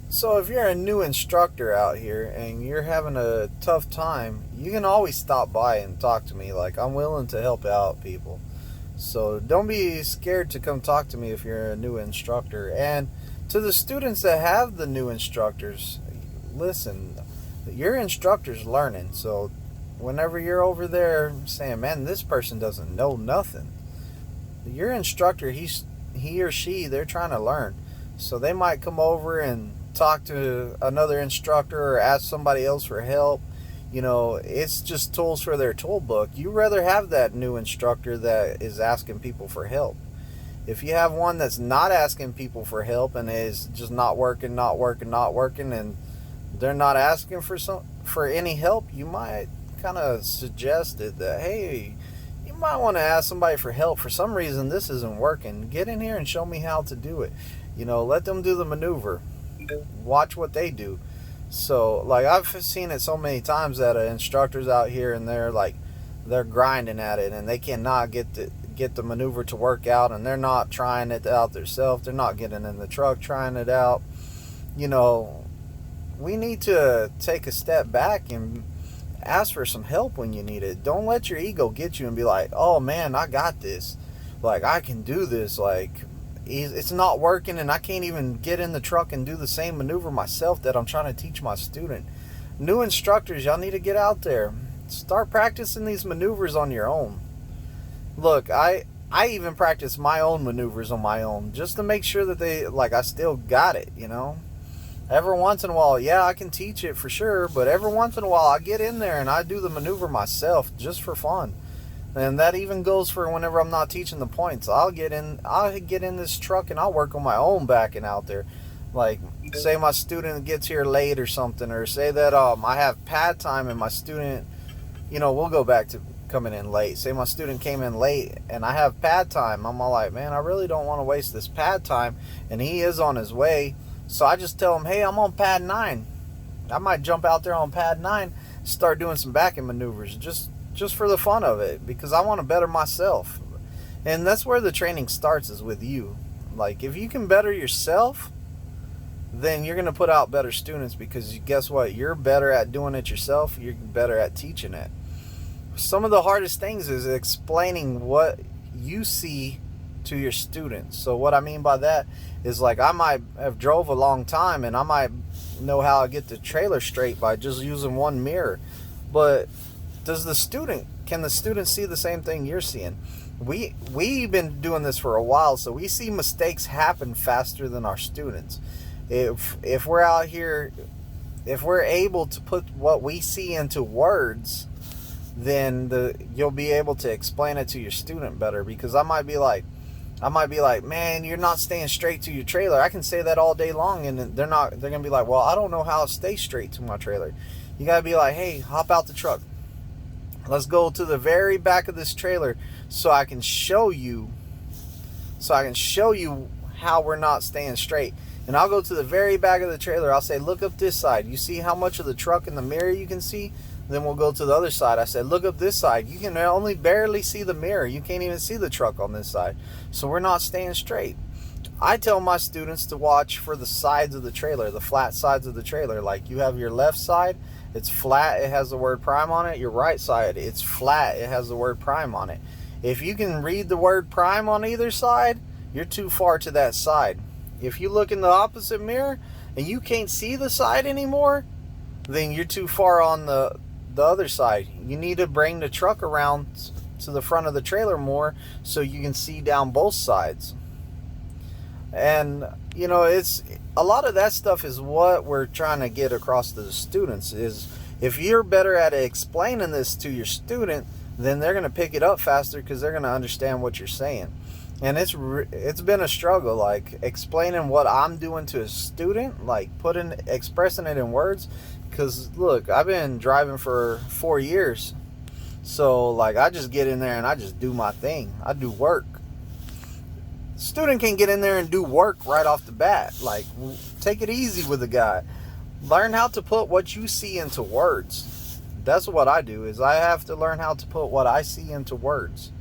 So if you're a new instructor out here and you're having a tough time, you can always stop by and talk to me. Like, I'm willing to help out people. So don't be scared to come talk to me if you're a new instructor. And to the students that have the new instructors, listen, your instructor's learning. So whenever you're over there saying, man, this person doesn't know nothing, your instructor, he or she, they're trying to learn. So they might come over and talk to another instructor or ask somebody else for help. It's just tools for their tool book. You rather have that new instructor that is asking people for help. If you have one that's not asking people for help and is just not working, and they're not asking for any help, you might kind of suggest it that, hey, you might want to ask somebody for help. For some reason, this isn't working. Get in here and show me how to do it. Let them do the maneuver. Watch what they do. So, like, I've seen it so many times that instructors out here and they're grinding at it and they cannot get the maneuver to work out, and they're not trying it out themselves. They're not getting in the truck trying it out. We need to take a step back and ask for some help when you need it. Don't let your ego get you and be like, oh man, I got this. Like, I can do this. Like, it's not working and I can't even get in the truck and do the same maneuver myself that I'm trying to teach my student. New instructors, y'all need to get out there. Start practicing these maneuvers on your own. Look, I even practice my own maneuvers on my own just to make sure that I still got it, Every once in a while, yeah, I can teach it for sure, but every once in a while I get in there and I do the maneuver myself just for fun. And that even goes for whenever I'm not teaching the points. I'll get in this truck and I'll work on my own backing out there. Like, say my student gets here late or something, or say that I have pad time and my student, we'll go back to coming in late. Say my student came in late and I have pad time. I'm all like, man, I really don't want to waste this pad time, and he is on his way. So I just tell him, hey, I'm on pad 9. I might jump out there on pad 9, start doing some backing maneuvers, just for the fun of it, because I want to better myself. And that's where the training starts, is with you. Like, if you can better yourself, then you're going to put out better students, because guess what? You're better at doing it yourself. You're better at teaching it. Some of the hardest things is explaining what you see to your students. So what I mean by that is, like, I might have drove a long time and I might know how to get the trailer straight by just using one mirror. But can the student see the same thing you're seeing? We've been doing this for a while, so we see mistakes happen faster than our students. If we're out here, if we're able to put what we see into words, then you'll be able to explain it to your student better. Because I might be like, man, you're not staying straight to your trailer. I can say that all day long, and they're gonna be like, well, I don't know how to stay straight to my trailer. You gotta be like, hey, hop out the truck. Let's go to the very back of this trailer so I can show you how we're not staying straight. And I'll go to the very back of the trailer. I'll say, look up this side. You see how much of the truck in the mirror you can see? Then we'll go to the other side. I said, look up this side. You can only barely see the mirror. You can't even see the truck on this side. So we're not staying straight. I tell my students to watch for the sides of the trailer, the flat sides of the trailer. Like, you have your left side, it's flat, it has the word prime on it. Your right side, it's flat, it has the word prime on it. If you can read the word prime on either side, you're too far to that side. If you look in the opposite mirror and you can't see the side anymore, then you're too far on the other side. You need to bring the truck around to the front of the trailer more so you can see down both sides. And it's a lot of that stuff is what we're trying to get across to the students. Is if you're better at explaining this to your student, then they're going to pick it up faster, because they're going to understand what you're saying. And it's been a struggle, like, explaining what I'm doing to a student, like expressing it in words. Because look, I've been driving for 4 years, so like, I just get in there and I just do my thing. I do work. Student can get in there and do work right off the bat. Like, take it easy with the guy. Learn how to put what you see into words. That's what I do, is I have to learn how to put what I see into words.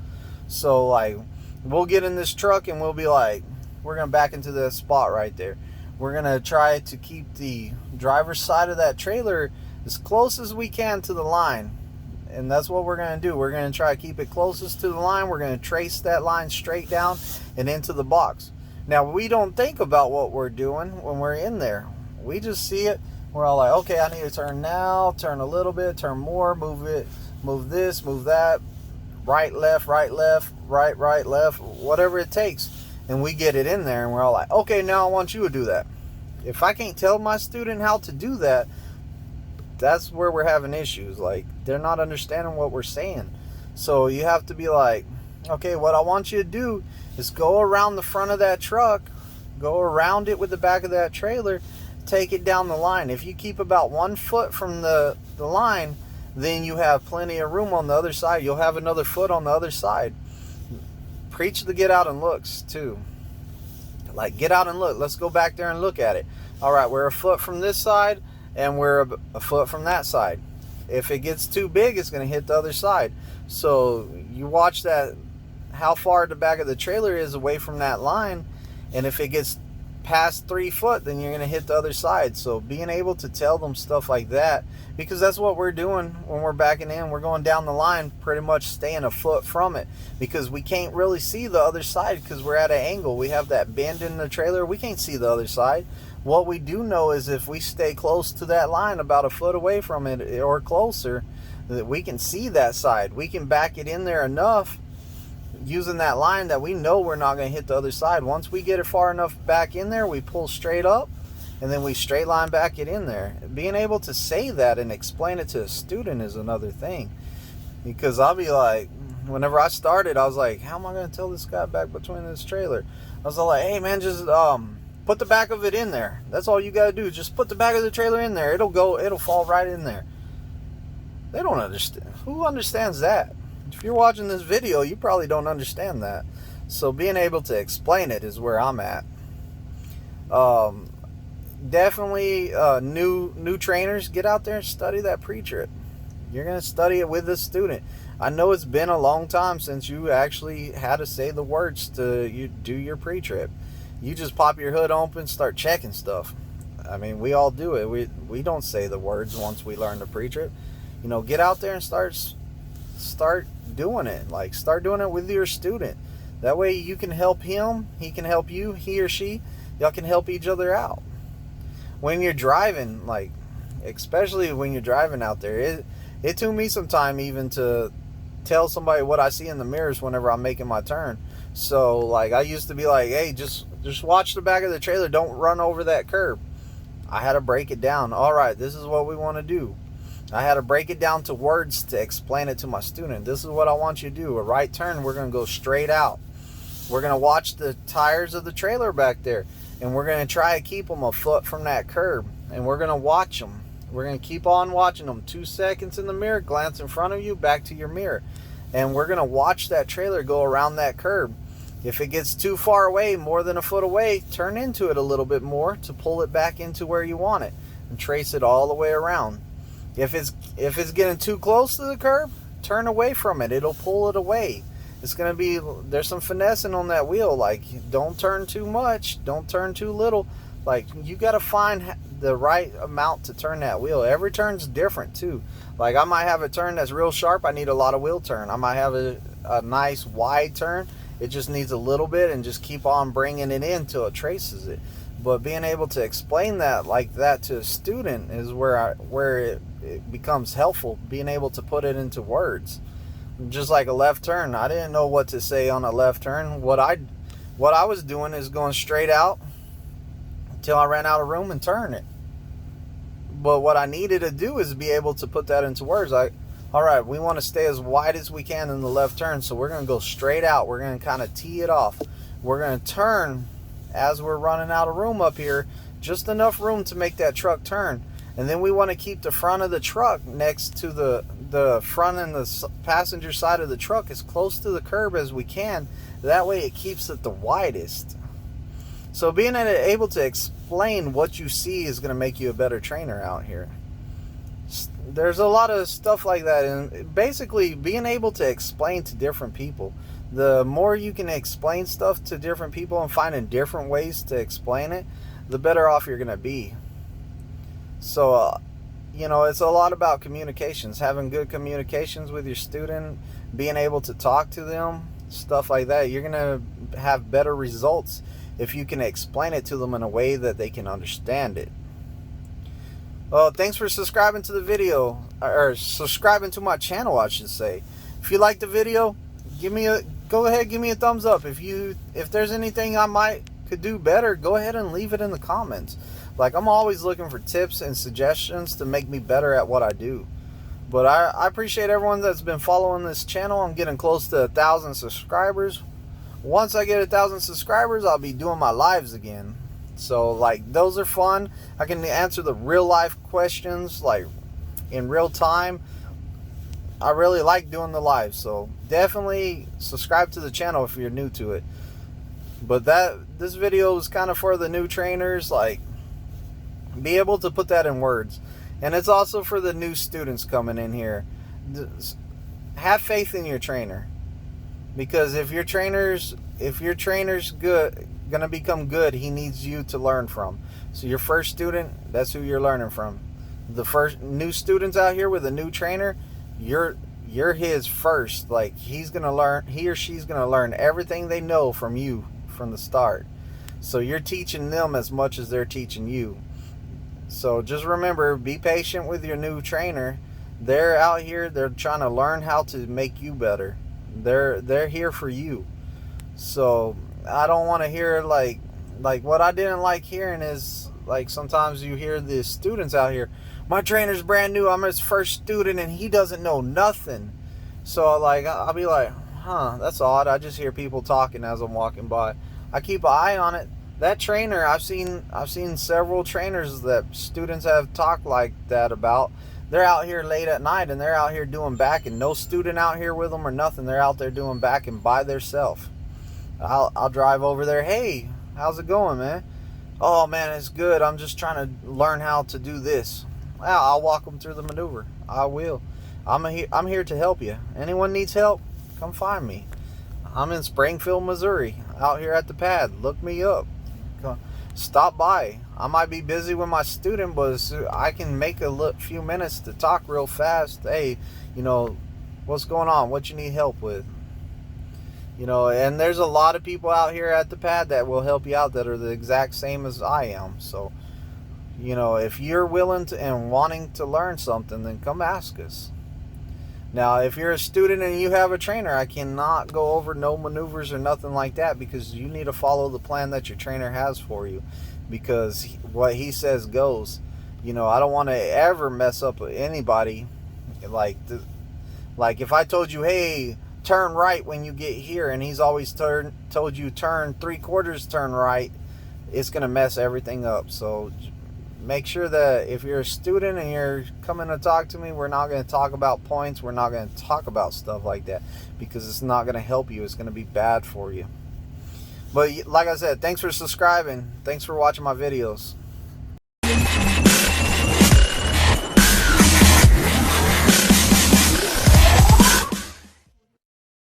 So, like, we'll get in this truck and we'll be like, we're going to back into the spot right there. we're going to try to keep the driver's side of that trailer as close as we can to the line. And that's what we're going to do. We're going to try to keep it closest to the line. We're going to trace that line straight down and into the box. Now, we don't think about what we're doing when we're in there. We just see it. We're all like, okay, I need to turn now, turn a little bit, turn more, move it, move this, move that, right, left, right, left, whatever it takes. And we get it in there and we're all like, okay, now I want you to do that. If I can't tell my student how to do that, that's where we're having issues. Like, they're not understanding what we're saying. So you have to be like, okay, what I want you to do is go around the front of that truck, go around it with the back of that trailer, take it down the line. If you keep about 1 foot from the line, then you have plenty of room on the other side. You'll have another foot on the other side. Preach the get out and looks too. Like, get out and look. Let's go back there and look at it. All right, we're a foot from this side and we're a foot from that side. If it gets too big, it's going to hit the other side. So you watch that, how far the back of the trailer is away from that line. And if it gets past 3 foot, then you're going to hit the other side. So being able to tell them stuff like that, because that's what we're doing when we're backing in. We're going down the line, pretty much staying a foot from it, because we can't really see the other side because we're at an angle. We have that bend in the trailer. We can't see the other side. What we do know is if we stay close to that line, about a foot away from it or closer, that we can see that side. We can back it in there enough using that line that we know we're not going to hit the other side. Once we get it far enough back in there, we pull straight up and then we straight line back it in there. Being able to say that and explain it to a student is another thing, because I'll be like, whenever I started, I was like, how am I going to tell this guy back between this trailer? I was like, hey man, just put the back of it in there. That's all you got to do. Just put the back of the trailer in there. It'll fall right in there. They don't understand. Who understands that? If you're watching this video, you probably don't understand that. So being able to explain it is where I'm at. Definitely new trainers, get out there and study that pre-trip. You're going to study it with the student. I know it's been a long time since you actually had to say the words to do your pre-trip. You just pop your hood open, start checking stuff. I mean, we all do it. We don't say the words once we learn the pre-trip. You know, get out there and start doing it. Like, start doing it with your student. That way you can help him, he can help you, he or she, y'all can help each other out. When you're driving, like, especially when you're driving out there, it took me some time even to tell somebody what I see in the mirrors whenever I'm making my turn. So, like, I used to be like, hey, just watch the back of the trailer, don't run over that curb. I had to break it down. All right, this is what we want to do. I had to break it down to words to explain it to my student. This is what I want you to do. A right turn, we're going to go straight out. We're going to watch the tires of the trailer back there, and we're going to try to keep them a foot from that curb, and we're going to watch them. We're going to keep on watching them. 2 seconds in the mirror, glance in front of you, back to your mirror. And we're going to watch that trailer go around that curb. If it gets too far away, more than a foot away, turn into it a little bit more to pull it back into where you want it, and trace it all the way around. If it's getting too close to the curb, turn away from it. It'll pull it away. It's going to be, there's some finessing on that wheel. Like, don't turn too much. Don't turn too little. Like, you got to find the right amount to turn that wheel. Every turn's different too. Like, I might have a turn that's real sharp. I need a lot of wheel turn. I might have a nice wide turn. It just needs a little bit, and just keep on bringing it in till it traces it. But being able to explain that like that to a student is where it becomes helpful, being able to put it into words. Just like a left turn, I didn't know what to say on a left turn. What I was doing is going straight out until I ran out of room and turn it. But what I needed to do is be able to put that into words. Like, all right, we want to stay as wide as we can in the left turn, so we're going to go straight out. We're going to kind of tee it off. We're going to turn as we're running out of room up here, just enough room to make that truck turn. And then we want to keep the front of the truck next to the front and the passenger side of the truck as close to the curb as we can. That way it keeps it the widest. So being able to explain what you see is going to make you a better trainer out here. There's a lot of stuff like that, and basically being able to explain to different people. The more you can explain stuff to different people and finding different ways to explain it, the better off you're going to be. So, you know, it's a lot about communications, having good communications with your student, being able to talk to them, stuff like that. You're going to have better results if you can explain it to them in a way that they can understand it. Well, thanks for subscribing to the video, or subscribing to my channel, I should say. If you like the video, go ahead, give me a thumbs up. If there's anything I could do better, go ahead and leave it in the comments. Like, I'm always looking for tips and suggestions to make me better at what I do. But I appreciate everyone that's been following this channel. I'm getting close to 1,000 subscribers. Once I get 1,000 subscribers, I'll be doing my lives again. So, like, those are fun. I can answer the real life questions, like, in real time. I really like doing the live. So, definitely subscribe to the channel if you're new to it. But this video is kind of for the new trainers. Like, be able to put that in words. And it's also for the new students coming in here. Have faith in your trainer. Because if your trainer's gonna become good, he needs you to learn from. So your first student, that's who you're learning from. The first new students out here with a new trainer, you're his first. Like, he or she's gonna learn everything they know from you from the start. So you're teaching them as much as they're teaching you. So just remember, be patient with your new trainer. They're out here, they're trying to learn how to make you better. They're here for you. So I don't want to hear like what I didn't like hearing is, like, sometimes you hear the students out here, my trainer's brand new, I'm his first student and he doesn't know nothing. So, like, I'll be like, huh, that's odd. I just hear people talking as I'm walking by. I keep an eye on it. That trainer, I've seen several trainers that students have talked like that about. They're out here late at night and they're out here doing back, and no student out here with them or nothing. They're out there doing back and by themselves. I'll drive over there. Hey, how's it going, man? Oh, man, it's good. I'm just trying to learn how to do this. Well, I'll walk them through the maneuver. I will. I'm here to help you. Anyone needs help, come find me. I'm in Springfield, Missouri, out here at the pad. Look me up. Stop by. I might be busy with my student, but I can make a few minutes to talk real fast. Hey, you know, what's going on? What you need help with? You know, and there's a lot of people out here at the pad that will help you out that are the exact same as I am. So, you know, if you're willing to and wanting to learn something, then come ask us. Now, if you're a student and you have a trainer, I cannot go over no maneuvers or nothing like that, because you need to follow the plan that your trainer has for you, because what he says goes. You know, I don't want to ever mess up with anybody. Like if I told you, hey, turn right when you get here, and he's always told you turn 3/4 turn right, it's going to mess everything up. So make sure that if you're a student and you're coming to talk to me, we're not going to talk about points. We're not going to talk about stuff like that, because it's not going to help you. It's going to be bad for you. But like I said, thanks for subscribing. Thanks for watching my videos.